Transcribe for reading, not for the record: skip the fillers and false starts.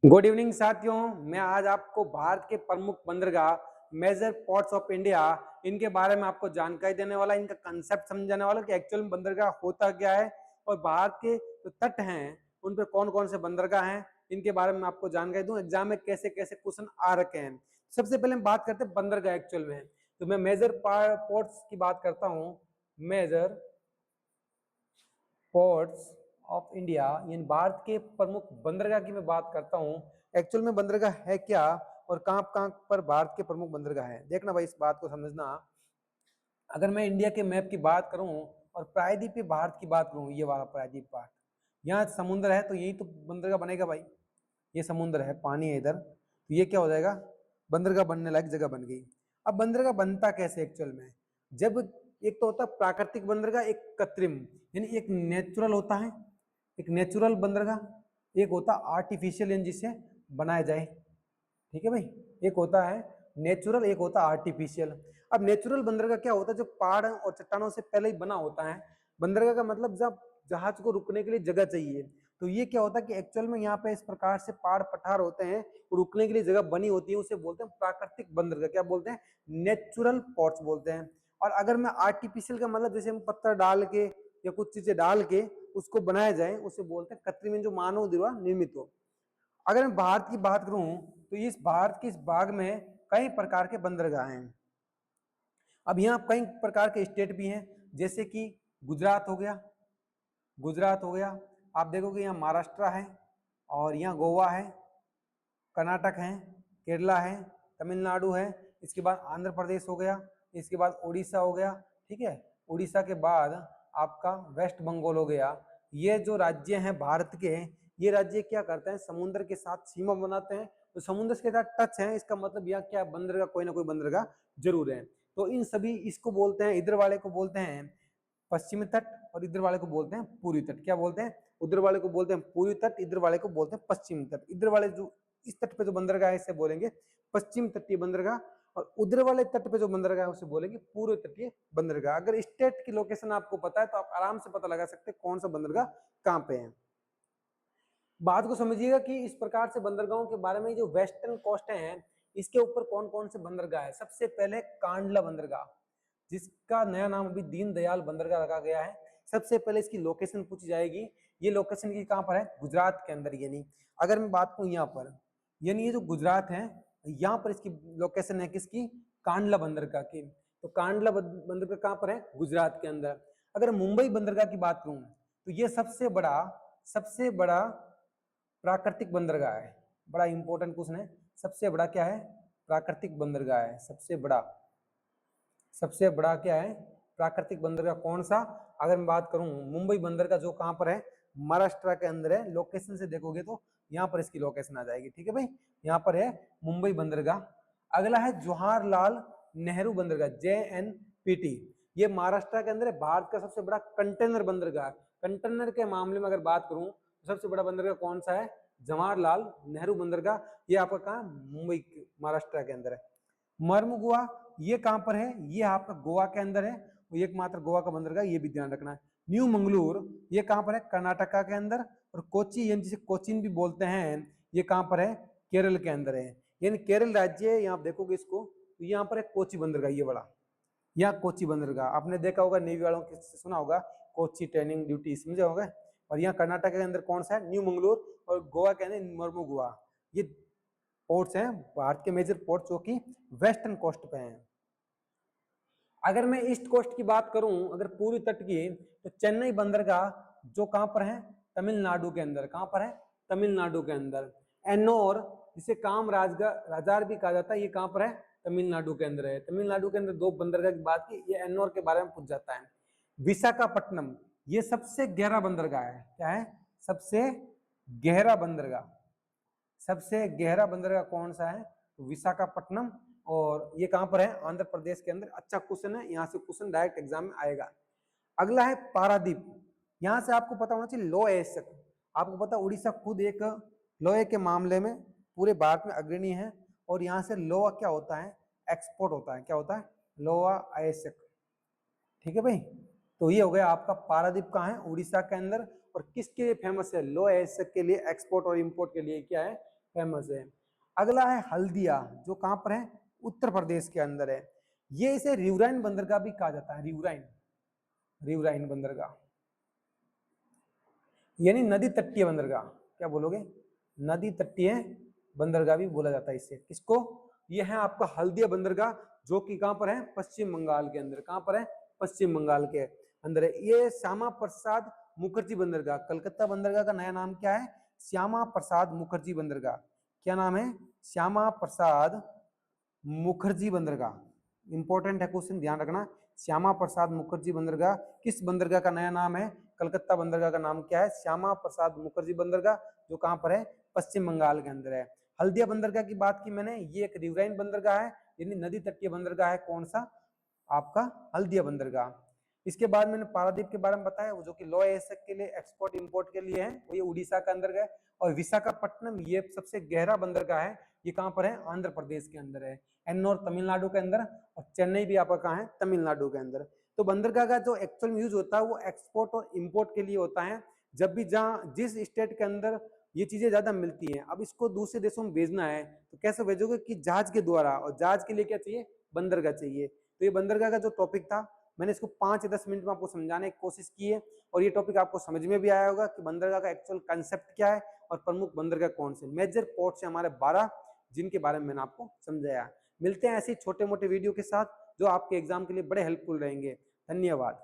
Good evening साथियों। मैं आज आपको भारत के प्रमुख बंदरगाह मेजर पोर्ट्स ऑफ इंडिया इनके बारे में आपको जानकारी देने वाला, इनका कंसेप्ट समझाने वाला कि एक्चुअल में बंदरगाह होता क्या है और भारत के जो तट हैं उन पर कौन कौन से बंदरगाह हैं इनके बारे में आपको जानकारी दूं। एग्जाम में कैसे कैसे क्वेश्चन आ रखे हैं। सबसे पहले हम बात करते हैं बंदरगाह एक्चुअल में। तो मैं मेजर पोर्ट्स की बात करता हूँ। मेजर पोर्ट्स ऑफ इंडिया यानी भारत के प्रमुख बंदरगाह की मैं बात करता हूँ। एक्चुअल में बंदरगाह है क्या और कहाँ कहाँ पर भारत के प्रमुख बंदरगाह है, देखना भाई, इस बात को समझना। अगर मैं इंडिया के मैप की बात करूं और प्रायद्वीपीय भारत की बात करूं, ये वाला प्रायद्वीप भारत, यहाँ समुद्र है तो यही तो बंदरगाह बनेगा भाई। ये समुद्र है, पानी है इधर, तो ये क्या हो जाएगा, बंदरगाह बनने लायक जगह बन गई। अब बंदरगाह बनता कैसे एक्चुअल में, जब एक तो होता है प्राकृतिक बंदरगाह, एक कृत्रिम, यानी एक नेचुरल होता है, एक नेचुरल बंदरगाह, एक होता आर्टिफिशियल यानी जिसे बनाया जाए। ठीक है भाई, एक होता है नेचुरल, एक होता है आर्टिफिशियल। अब नेचुरल बंदरगाह क्या होता है, जो पहाड़ और चट्टानों से पहले ही बना होता है। बंदरगाह का मतलब जब जहाज को रुकने के लिए जगह चाहिए, तो ये क्या होता है कि एक्चुअल में यहाँ पे इस प्रकार से पहाड़ पठार होते हैं, रुकने के लिए जगह बनी होती है, उसे बोलते हैं प्राकृतिक बंदरगाह। क्या बोलते हैं, नेचुरल पोर्ट्स बोलते हैं। और अगर मैं आर्टिफिशियल का मतलब जैसे हम पत्थर डाल के या कुछ चीजें डाल के उसको बनाया जाए, उसे बोलते हैं कृत्रिम, जो मानव द्वारा निर्मित हो। अगर मैं भारत की बात करूं तो इस भारत के इस भाग में कई प्रकार के बंदरगाह हैं। अब यहाँ कई प्रकार के स्टेट भी हैं, जैसे कि गुजरात हो गया, गुजरात हो गया, आप देखोगे यहाँ महाराष्ट्र है, और यहाँ गोवा है, कर्नाटक है, केरला है, तमिलनाडु है, इसके बाद आंध्र प्रदेश हो गया, इसके बाद उड़ीसा हो गया। ठीक है, उड़ीसा के बाद आपका वेस्ट बंगाल हो गया। ये जो राज्य हैं भारत के, ये राज्य क्या करते हैं, समुद्र के साथ सीमा बनाते हैं, तो समुद्र के साथ टच है, इसका मतलब यहाँ क्या बंदरगाह, कोई ना कोई बंदरगाह जरूर है। तो इन सभी, इसको बोलते हैं, इधर वाले को बोलते हैं पश्चिमी तट और इधर वाले को बोलते हैं पूर्वी तट। क्या बोलते हैं, उधर वाले को बोलते हैं पूर्वी तट, इधर वाले को बोलते हैं पश्चिमी तट। इधर वाले जो इस तट पे जो बंदरगाह है इसे बोलेंगे पश्चिम तटीय बंदरगाह, और उधर वाले तट पे जो बंदरगाह है उसे बोलेंगे पूर्व तटीय बंदरगाह। अगर स्टेट की लोकेशन आपको पता है तो आप आराम से पता लगा सकते हैं कौन सा बंदरगाह कहाँ पे है। बात को समझिएगा कि इस प्रकार से बंदरगाहों के बारे में, जो वेस्टर्न कोस्ट है इसके ऊपर कौन कौन से बंदरगाह है। सबसे पहले कांडला बंदरगाह, जिसका नया नाम अभी दीनदयाल बंदरगाह रखा गया है। सबसे पहले इसकी लोकेशन पूछी जाएगी, ये लोकेशन की कहाँ पर है, गुजरात के अंदर। यानी अगर मैं बात करूं यहाँ पर, यानी ये जो गुजरात है, यहाँ पर इसकी लोकेशन है किसकी, कांडला बंदरगाह की। तो कांडला बंदरगाह कहाँ पर है, गुजरात के अंदर। अगर मुंबई बंदरगाह की बात करूं तो ये सबसे बड़ा प्राकृतिक बंदरगाह है। बड़ा इंपॉर्टेंट क्वेश्चन है, सबसे बड़ा क्या है, प्राकृतिक बंदरगाह है। सबसे बड़ा क्या है, प्राकृतिक बंदरगाह कौन सा। अगर मैं बात करूं मुंबई बंदरगाह, जो कहां पर है, महाराष्ट्र के अंदर है। लोकेशन से देखोगे तो यहां पर इसकी लोकेशन आ जाएगी। ठीक है भाई, यहां पर है मुंबई बंदरगाह। अगला है जवाहरलाल नेहरू बंदरगाह, JNPT। ये महाराष्ट्र के अंदर है, भारत का सबसे बड़ा कंटेनर बंदरगाह। कंटेनर के मामले में अगर बात करूं तो सबसे बड़ा बंदरगाह कौन सा है, जवाहरलाल नेहरू बंदरगाह। ये आपका कहाँ, मुंबई महाराष्ट्र के अंदर है। मर्मुगुआ, ये कहां पर है, ये आपका गोवा के अंदर है, एकमात्र गोवा का बंदरगाह, ये भी ध्यान रखना है। न्यू मंगलूर, ये कहां पर है, कर्नाटका के अंदर। और कोची, यानी जिसे कोचिन भी बोलते हैं, ये कहां पर है, केरल के अंदर है। यानी केरल राज्य, यहाँ आप देखोगे इसको तो यहाँ पर है कोची बंदरगाह, ये बड़ा, यहाँ कोची बंदरगाह आपने देखा होगा, नेवी वालों के सुना होगा, कोची ट्रेनिंग ड्यूटी, समझे होगा। और यहाँ कर्नाटक के अंदर कौन सा है, न्यू मंगलूर, और गोवा के अंदर मर्मुगुआ। ये पोर्ट्स हैं भारत के मेजर पोर्ट्स, जो कि वेस्टर्न कोस्ट पे हैं। अगर मैं ईस्ट कोस्ट की बात करूं, अगर पूर्वी तट की, तो चेन्नई बंदरगाह, जो कहां पर है, तमिलनाडु के अंदर। कहां पर है, तमिलनाडु के अंदर। एन्नोर, जिसे काम राजार भी कहा जाता है, ये कहां पर है, तमिलनाडु के अंदर है। तमिलनाडु के अंदर दो बंदरगाह की बात की, ये एन्नोर के बारे में पूछ जाता है। विशाखापट्टनम, ये सबसे गहरा बंदरगाह है। क्या है, सबसे गहरा बंदरगाह। सबसे गहरा बंदरगाह कौन सा है, तो विशाखापट्टनम। और ये कहां पर है, आंध्र प्रदेश के अंदर। अच्छा क्वेश्चन है, यहां से क्वेश्चन डायरेक्ट एग्जाम में आएगा। अगला है पारादीप। यहां से आपको पता होना चाहिए लोह अयस्क। आपको पता, उड़ीसा खुद एक लोहे के मामले में पूरे भारत में अग्रणी है, और यहाँ से लोहा क्या होता है, एक्सपोर्ट होता है। क्या होता है, लोहा अयस्क। ठीक है भाई, तो ये हो गया आपका पारादीप कहाँ है, उड़ीसा के अंदर। और किसके लिए फेमस है, लोह अयस्क के लिए, एक्सपोर्ट और इंपोर्ट के लिए क्या है, फेमस है। अगला है हल्दिया, जो कहां पर है, उत्तर प्रदेश के अंदर है। ये इसे रिवराइन बंदरगाह भी कहा जाता है, रिवराइन, रिवराइन बंदरगाह यानी नदी तटीय बंदरगाह। क्या बोलोगे, नदी तटीय बंदरगाह भी बोला जाता है इसे। किसको, ये है आपका हल्दिया बंदरगाह, जो कि कहां पर है, पश्चिम बंगाल के अंदर। कहां पर है, पश्चिम बंगाल के अंदर है। ये श्यामा प्रसाद मुखर्जी बंदरगाह, कलकत्ता बंदरगाह का नया नाम क्या है, श्यामा प्रसाद मुखर्जी बंदरगाह। क्या नाम है, श्यामा प्रसाद मुखर्जी बंदरगाह। इंपॉर्टेंट है क्वेश्चन, ध्यान रखना। श्यामा प्रसाद मुखर्जी बंदरगाह किस बंदरगाह का नया नाम है, कलकत्ता बंदरगाह का नाम क्या है, श्यामा प्रसाद मुखर्जी बंदरगाह, जो कहां पर है, पश्चिम बंगाल के अंदर है। हल्दिया बंदरगाह की बात की मैंने, ये एक रिवराइन बंदरगाह है, यानी नदी तटीय बंदरगाह है। कौन सा, आपका हल्दिया बंदरगाह। इसके बाद मैंने पारादीप के बारे में बताया, जो कि लौह अयस्क के लिए, एक्सपोर्ट इंपोर्ट के लिए है, वो ये उड़ीसा का अंदर है। और विशाखापट्टनम ये सबसे गहरा बंदरगाह है, ये कहां पर है, आंध्र प्रदेश के अंदर है, एन्नोर तमिलनाडु के अंदर। और चेन्नई भी आपका कहां है, तमिलनाडु के अंदर। तो बंदरगाह का जो एक्चुअल यूज होता है वो एक्सपोर्ट और इंपोर्ट के लिए होता है। जब भी जहां जिस स्टेट के अंदर ये चीजें ज्यादा मिलती हैं, अब इसको दूसरे देशों में भेजना है तो कैसे भेजोगे, कि जहाज के द्वारा। और जहाज के लिए क्या चाहिए, बंदरगाह चाहिए। तो ये बंदरगाह का जो टॉपिक था, मैंने इसको 5 या 10 मिनट में आपको समझाने की कोशिश की है। और ये टॉपिक आपको समझ में भी आया होगा कि बंदरगाह का एक्चुअल कंसेप्ट क्या है और प्रमुख बंदरगाह कौन से। मेजर पोर्ट है हमारे 12, जिनके बारे में मैंने आपको समझाया। मिलते हैं ऐसे छोटे मोटे वीडियो के साथ जो आपके एग्जाम के लिए बड़े हेल्पफुल रहेंगे। धन्यवाद।